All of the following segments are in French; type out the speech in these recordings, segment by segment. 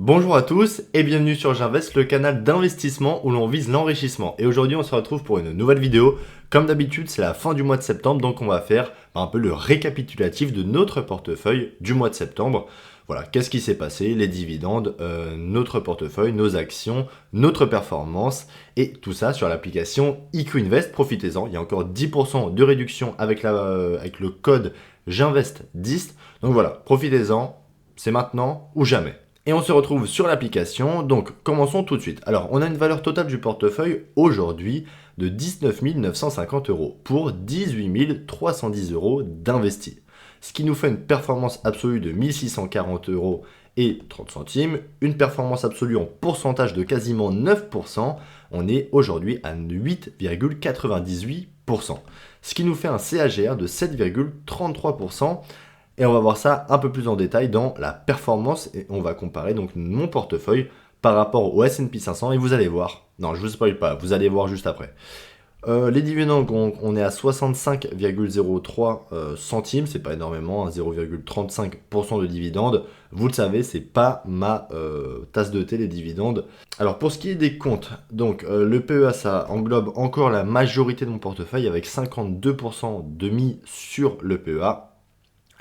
Bonjour à tous et bienvenue sur J'invest, le canal d'investissement où l'on vise l'enrichissement. Et aujourd'hui on se retrouve pour une nouvelle vidéo. Comme d'habitude c'est la fin du mois de septembre, donc on va faire un peu le récapitulatif de notre portefeuille du mois de septembre. Voilà, qu'est-ce qui s'est passé, les dividendes, notre portefeuille, nos actions, notre performance et tout ça sur l'application IQ Invest. Profitez-en, il y a encore 10% de réduction avec le code J'invest10. Donc voilà, profitez-en, c'est maintenant ou jamais. Et on se retrouve sur l'application, donc commençons tout de suite. Alors, on a une valeur totale du portefeuille aujourd'hui de 19 950 euros pour 18 310 euros d'investis. Ce qui nous fait une performance absolue de 1640 euros et 30 centimes, une performance absolue en pourcentage de quasiment 9%, on est aujourd'hui à 8,98%. Ce qui nous fait un CAGR de 7,33%. Et on va voir ça un peu plus en détail dans la performance et on va comparer donc mon portefeuille par rapport au S&P 500 et vous allez voir, non je vous spoil pas, vous allez voir juste après. Les dividendes, on est à 65,03 centimes, c'est pas énormément, 0,35% de dividendes. Vous le savez, c'est pas ma tasse de thé les dividendes. Alors pour ce qui est des comptes, donc le PEA ça englobe encore la majorité de mon portefeuille avec 52% de mis sur le PEA.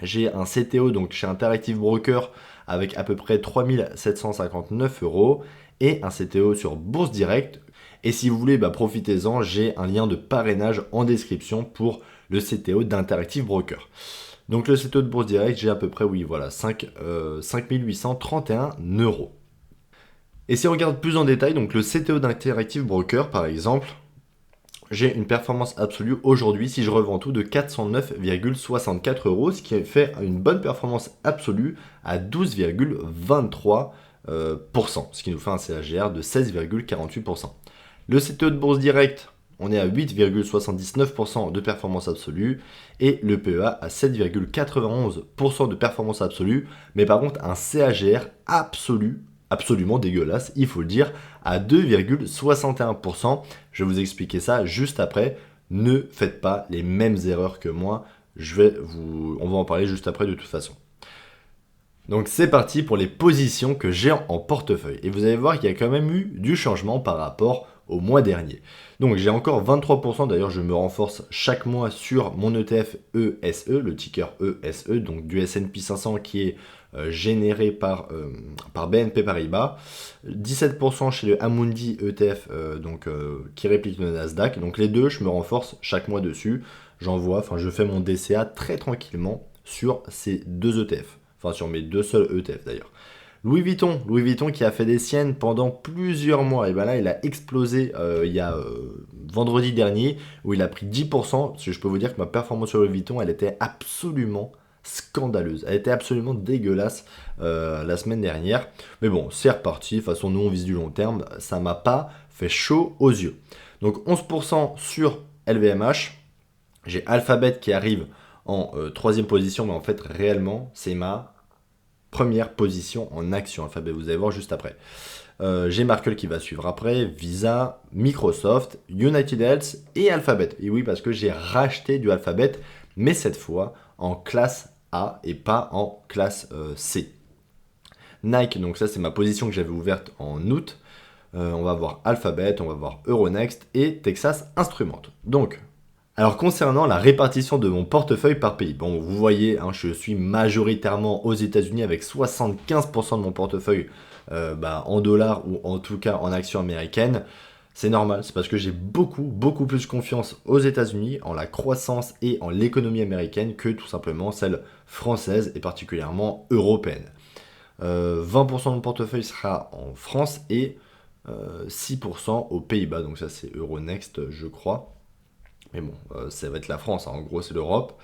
J'ai un CTO donc chez Interactive Broker avec à peu près 3759 euros et un CTO sur Bourse Direct. Et si vous voulez, profitez-en, j'ai un lien de parrainage en description pour le CTO d'Interactive Broker. Donc le CTO de Bourse Direct, j'ai à peu près, 5831 euros. Et si on regarde plus en détail, donc le CTO d'Interactive Broker par exemple, j'ai une performance absolue aujourd'hui, si je revends tout, de 409,64 euros, ce qui fait une bonne performance absolue à 12,23%, ce qui nous fait un CAGR de 16,48%. Le CTO de Bourse Direct, on est à 8,79% de performance absolue et le PEA à 7,91% de performance absolue, mais par contre un CAGR absolument dégueulasse, il faut le dire, à 2,61%. Je vais vous expliquer ça juste après. Ne faites pas les mêmes erreurs que moi. On va en parler juste après de toute façon. Donc c'est parti pour les positions que j'ai en portefeuille. Et vous allez voir qu'il y a quand même eu du changement par rapport au mois dernier. Donc j'ai encore 23%, d'ailleurs je me renforce chaque mois sur mon ETF ESE, le ticker ESE, donc du S&P 500 qui est généré par BNP Paribas, 17% chez le Amundi ETF qui réplique le Nasdaq. Donc les deux, je me renforce chaque mois dessus. Je fais mon DCA très tranquillement sur ces deux ETF. Enfin sur mes deux seuls ETF d'ailleurs. Louis Vuitton qui a fait des siennes pendant plusieurs mois, et bien là il a explosé il y a vendredi dernier où il a pris 10%, parce que je peux vous dire que ma performance sur Louis Vuitton elle était absolument scandaleuse, elle était absolument dégueulasse la semaine dernière, mais bon c'est reparti, de toute façon nous on vise du long terme, ça m'a pas fait chaud aux yeux. Donc 11% sur LVMH, j'ai Alphabet qui arrive en troisième position, mais en fait réellement c'est ma première position en action Alphabet, vous allez voir juste après. J'ai Markel qui va suivre après, Visa, Microsoft, United Health et Alphabet. Et oui, parce que j'ai racheté du Alphabet, mais cette fois en classe A et pas en classe C. Nike, donc ça c'est ma position que j'avais ouverte en août. On va voir Alphabet, on va voir Euronext et Texas Instruments. Donc, alors concernant la répartition de mon portefeuille par pays, bon vous voyez, je suis majoritairement aux États-Unis avec 75% de mon portefeuille en dollars ou en tout cas en actions américaines. C'est normal, c'est parce que j'ai beaucoup plus confiance aux États-Unis, en la croissance et en l'économie américaine que tout simplement celle française et particulièrement européenne. 20% de mon portefeuille sera en France et 6% aux Pays-Bas, donc ça c'est Euronext je crois. Mais bon, ça va être la France, en gros c'est l'Europe.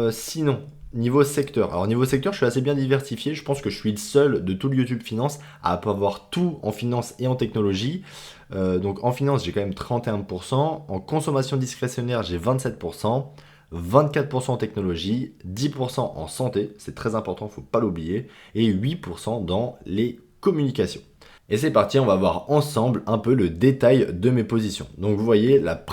Sinon, niveau secteur. Alors niveau secteur, je suis assez bien diversifié. Je pense que je suis le seul de tout le YouTube Finance à avoir tout en finance et en technologie. Donc en finance, j'ai quand même 31%. En consommation discrétionnaire, j'ai 27%. 24% en technologie, 10% en santé, c'est très important, il ne faut pas l'oublier, et 8% dans les communications. Et c'est parti, on va voir ensemble un peu le détail de mes positions. Donc vous voyez, la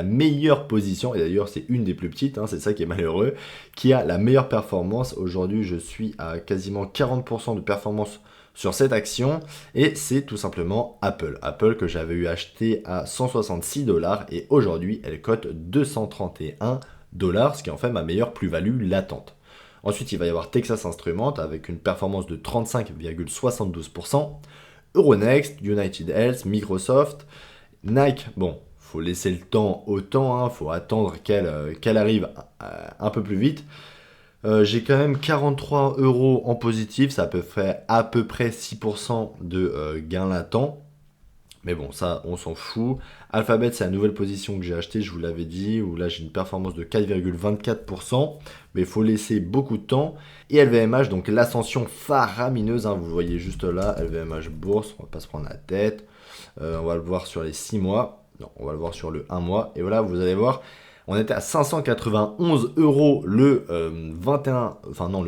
meilleure position, et d'ailleurs c'est une des plus petites, c'est ça qui est malheureux, qui a la meilleure performance. Aujourd'hui, je suis à quasiment 40% de performance sur cette action et c'est tout simplement Apple. Apple que j'avais eu acheté à 166$ et aujourd'hui elle cote 231$, ce qui en fait ma meilleure plus-value latente. Ensuite, il va y avoir Texas Instruments avec une performance de 35,72%, Euronext, United Health, Microsoft, Nike, bon, faut laisser le temps au temps, hein, faut attendre qu'elle arrive un peu plus vite. J'ai quand même 43€ en positif, ça peut faire à peu près 6% de gain latent. Mais bon, ça, on s'en fout. Alphabet, c'est la nouvelle position que j'ai achetée, je vous l'avais dit, où là j'ai une performance de 4,24%, mais il faut laisser beaucoup de temps. Et LVMH, donc l'ascension faramineuse, hein, vous voyez juste là, LVMH bourse, on va pas se prendre la tête. On va le voir sur les 6 mois. Non, on va le voir sur le 1 mois. Et voilà, vous allez voir, on était à 591€ le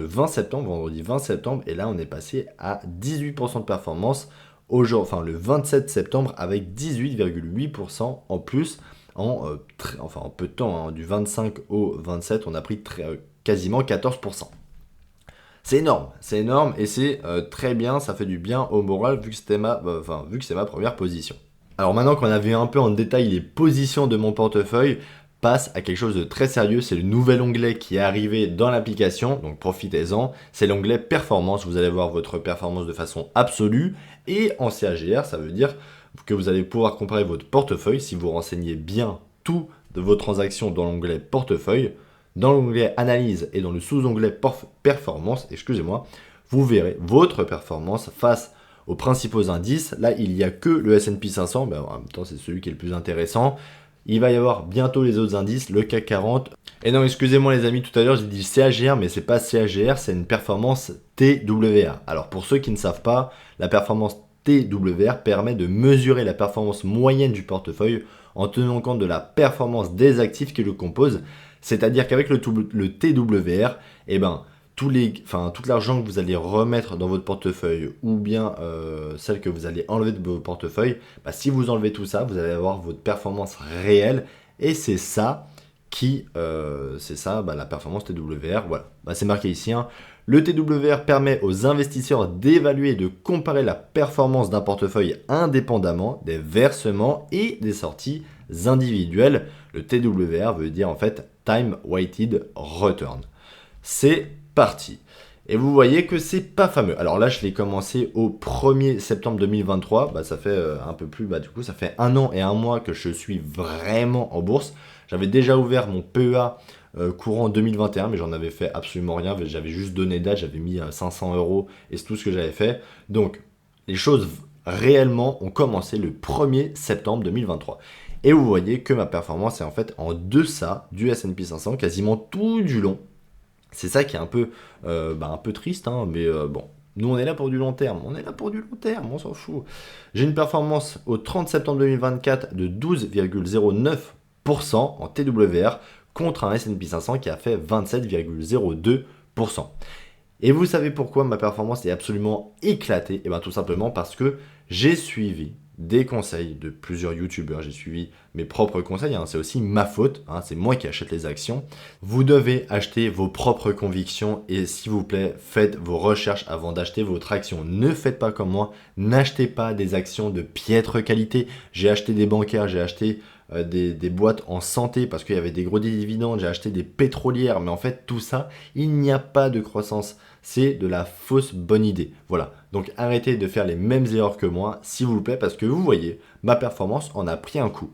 20 septembre, vendredi 20 septembre. Et là, on est passé à 18% de performance le 27 septembre avec 18,8% en plus en peu de temps, hein, du 25 au 27, on a pris quasiment 14%. C'est énorme et c'est très bien, ça fait du bien au moral vu que c'est ma première position. Alors maintenant qu'on a vu un peu en détail les positions de mon portefeuille, passe à quelque chose de très sérieux, c'est le nouvel onglet qui est arrivé dans l'application, donc profitez-en, c'est l'onglet performance, vous allez voir votre performance de façon absolue, et en CAGR, ça veut dire que vous allez pouvoir comparer votre portefeuille si vous renseignez bien tout de vos transactions dans l'onglet portefeuille, dans l'onglet analyse et dans le sous-onglet performance, vous verrez votre performance face aux principaux indices. Là, il n'y a que le S&P 500, mais en même temps, c'est celui qui est le plus intéressant. Il va y avoir bientôt les autres indices, le CAC 40. Et non, excusez-moi les amis, tout à l'heure j'ai dit CAGR, mais c'est pas CAGR, c'est une performance TWR. Alors pour ceux qui ne savent pas, la performance TWR permet de mesurer la performance moyenne du portefeuille en tenant compte de la performance des actifs qui le composent. C'est-à-dire qu'avec le TWR, tout l'argent que vous allez remettre dans votre portefeuille ou bien celle que vous allez enlever de votre portefeuille, si vous enlevez tout ça, vous allez avoir votre performance réelle et c'est ça la performance TWR. Voilà, c'est marqué ici. Hein. Le TWR permet aux investisseurs d'évaluer et de comparer la performance d'un portefeuille indépendamment des versements et des sorties individuelles. Le TWR veut dire en fait Time Weighted Return. C'est parti. Et vous voyez que c'est pas fameux. Alors là, je l'ai commencé au 1er septembre 2023. Ça fait un peu plus, ça fait 1 an et 1 mois que je suis vraiment en bourse. J'avais déjà ouvert mon PEA courant 2021, mais j'en avais fait absolument rien. J'avais juste donné date, j'avais mis 500€ et c'est tout ce que j'avais fait. Donc, les choses réellement ont commencé le 1er septembre 2023. Et vous voyez que ma performance est en fait en deçà du S&P 500 quasiment tout du long. C'est ça qui est un peu triste, hein, mais bon. Nous, on est là pour du long terme. On s'en fout. J'ai une performance au 30 septembre 2024 de 12,09% en TWR contre un S&P 500 qui a fait 27,02%. Et vous savez pourquoi ma performance est absolument éclatée? Et bien tout simplement parce que j'ai suivi des conseils de plusieurs youtubeurs, j'ai suivi mes propres conseils, hein, c'est aussi ma faute, hein, c'est moi qui achète les actions. Vous devez acheter vos propres convictions et s'il vous plaît, faites vos recherches avant d'acheter votre action. Ne faites pas comme moi, n'achetez pas des actions de piètre qualité. J'ai acheté des bancaires, j'ai acheté des boîtes en santé parce qu'il y avait des gros dividendes, j'ai acheté des pétrolières, mais en fait tout ça, il n'y a pas de croissance. C'est de la fausse bonne idée. Voilà, donc arrêtez de faire les mêmes erreurs que moi, s'il vous plaît, parce que vous voyez, ma performance en a pris un coup.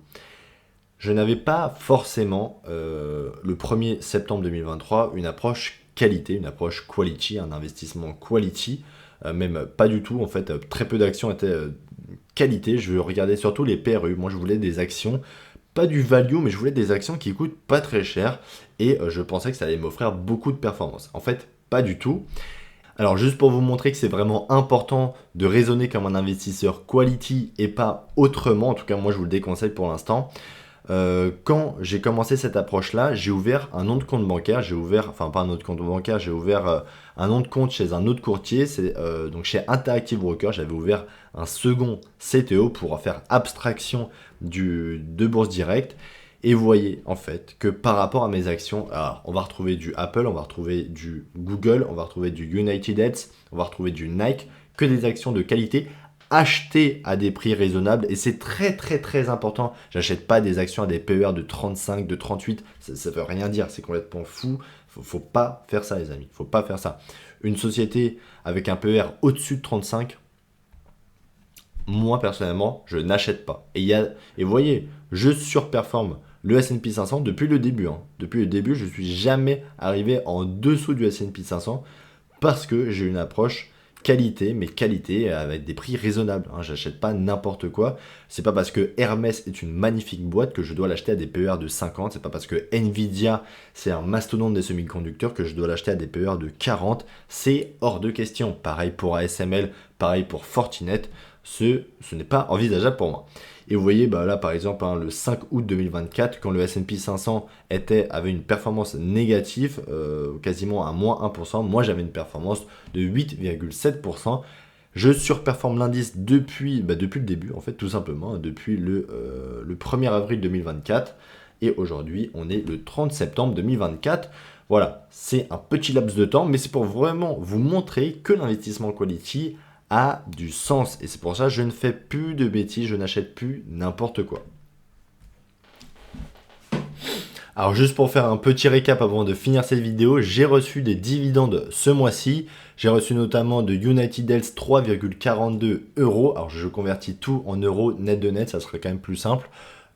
Je n'avais pas forcément, le 1er septembre 2023, une approche qualité, une approche quality, un investissement quality, même pas du tout, en fait, très peu d'actions étaient qualité. Je regardais surtout les PRU, moi je voulais des actions, pas du value, mais je voulais des actions qui coûtent pas très cher, et je pensais que ça allait m'offrir beaucoup de performance. En fait, pas du tout. Alors juste pour vous montrer que c'est vraiment important de raisonner comme un investisseur quality et pas autrement, en tout cas moi je vous le déconseille pour l'instant, quand j'ai commencé cette approche-là, j'ai ouvert un nom de compte bancaire, j'ai ouvert un nom de compte chez un autre courtier, donc chez Interactive Broker, j'avais ouvert un second CTO pour faire abstraction de Bourse Direct. Et vous voyez en fait que par rapport à mes actions, alors, on va retrouver du Apple, on va retrouver du Google, on va retrouver du United Health, on va retrouver du Nike que des actions de qualité achetées à des prix raisonnables. Et c'est très très très important. J'achète pas des actions à des PER de 35, de 38. Ça veut rien dire. C'est complètement fou. Faut pas faire ça, les amis. Faut pas faire ça. Une société avec un PER au-dessus de 35, moi personnellement, je n'achète pas. Et vous voyez, je surperforme le S&P 500 depuis le début. Depuis le début, je suis jamais arrivé en dessous du S&P 500 parce que j'ai une approche qualité, mais qualité avec des prix raisonnables. J'achète pas n'importe quoi. C'est pas parce que Hermès est une magnifique boîte que je dois l'acheter à des PER de 50. C'est pas parce que Nvidia c'est un mastodonte des semi-conducteurs que je dois l'acheter à des PER de 40. C'est hors de question. Pareil pour ASML, pareil pour Fortinet. Ce n'est pas envisageable pour moi. Et vous voyez, là par exemple, le 5 août 2024, quand le S&P 500 avait une performance négative, quasiment à moins 1%, moi j'avais une performance de 8,7%. Je surperforme l'indice depuis le début, en fait, tout simplement, depuis le 1er avril 2024. Et aujourd'hui, on est le 30 septembre 2024. Voilà, c'est un petit laps de temps, mais c'est pour vraiment vous montrer que l'investissement quality a du sens. Et c'est pour ça que je ne fais plus de bêtises, je n'achète plus n'importe quoi. Alors juste pour faire un petit récap avant de finir cette vidéo, j'ai reçu des dividendes ce mois-ci. J'ai reçu notamment de United Health 3,42 euros. Alors je convertis tout en euros net de net, ça serait quand même plus simple.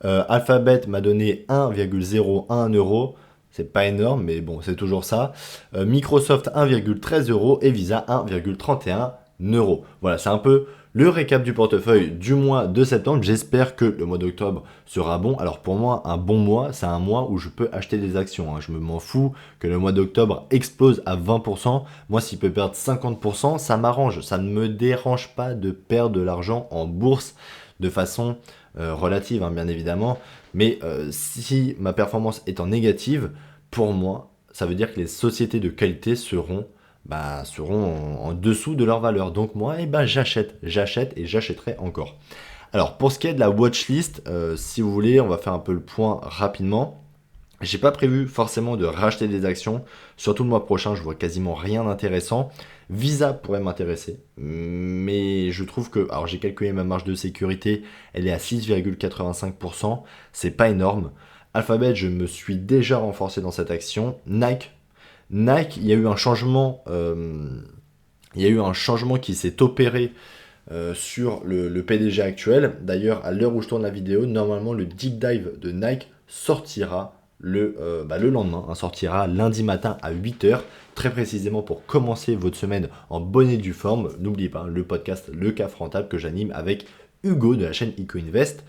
Alphabet m'a donné 1,01 euros. C'est pas énorme, mais bon, c'est toujours ça. Microsoft 1,13 euros et Visa 1,31 euros. Voilà, c'est un peu le récap du portefeuille du mois de septembre. J'espère que le mois d'octobre sera bon. Alors pour moi, un bon mois, c'est un mois où je peux acheter des actions. Je m'en fous que le mois d'octobre explose à 20%. Moi, s'il peut perdre 50%, ça m'arrange. Ça ne me dérange pas de perdre de l'argent en bourse de façon relative, bien évidemment. Mais si ma performance est en négative, pour moi, ça veut dire que les sociétés de qualité seront en dessous de leur valeur. Donc moi, j'achète et j'achèterai encore. Alors pour ce qui est de la watchlist, si vous voulez, on va faire un peu le point rapidement. J'ai pas prévu forcément de racheter des actions, surtout le mois prochain, je vois quasiment rien d'intéressant. Visa pourrait m'intéresser, mais je trouve que, alors j'ai calculé ma marge de sécurité, elle est à 6,85%, c'est pas énorme. Alphabet, je me suis déjà renforcé dans cette action. Nike, il y a eu un changement, qui s'est opéré sur le PDG actuel. D'ailleurs, à l'heure où je tourne la vidéo, normalement le deep dive de Nike sortira le lendemain, sortira lundi matin à 8h, très précisément pour commencer votre semaine en bonne et due forme. N'oubliez pas le podcast Le CAF Rentable que j'anime avec Hugo de la chaîne EcoInvest.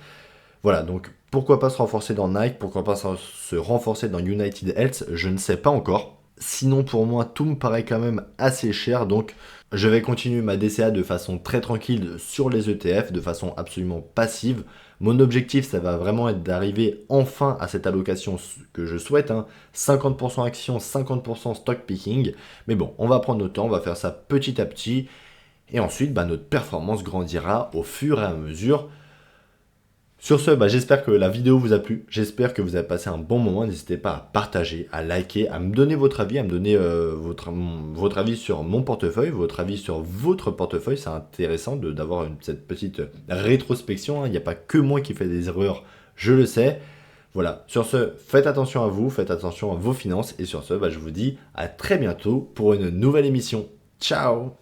Voilà, donc pourquoi pas se renforcer dans Nike, pourquoi pas se renforcer dans United Health, je ne sais pas encore. Sinon, pour moi, tout me paraît quand même assez cher, donc je vais continuer ma DCA de façon très tranquille sur les ETF, de façon absolument passive. Mon objectif, ça va vraiment être d'arriver enfin à cette allocation que je souhaite, 50% actions, 50% stock picking. Mais bon, on va prendre notre temps, on va faire ça petit à petit, et ensuite, notre performance grandira au fur et à mesure. Sur ce, j'espère que la vidéo vous a plu, j'espère que vous avez passé un bon moment, n'hésitez pas à partager, à liker, à me donner votre avis, à me donner votre avis sur mon portefeuille, votre avis sur votre portefeuille, c'est intéressant d'avoir cette petite rétrospection, il n'y a pas que moi qui fais des erreurs, je le sais. Voilà, sur ce, faites attention à vous, faites attention à vos finances, et sur ce, je vous dis à très bientôt pour une nouvelle émission. Ciao!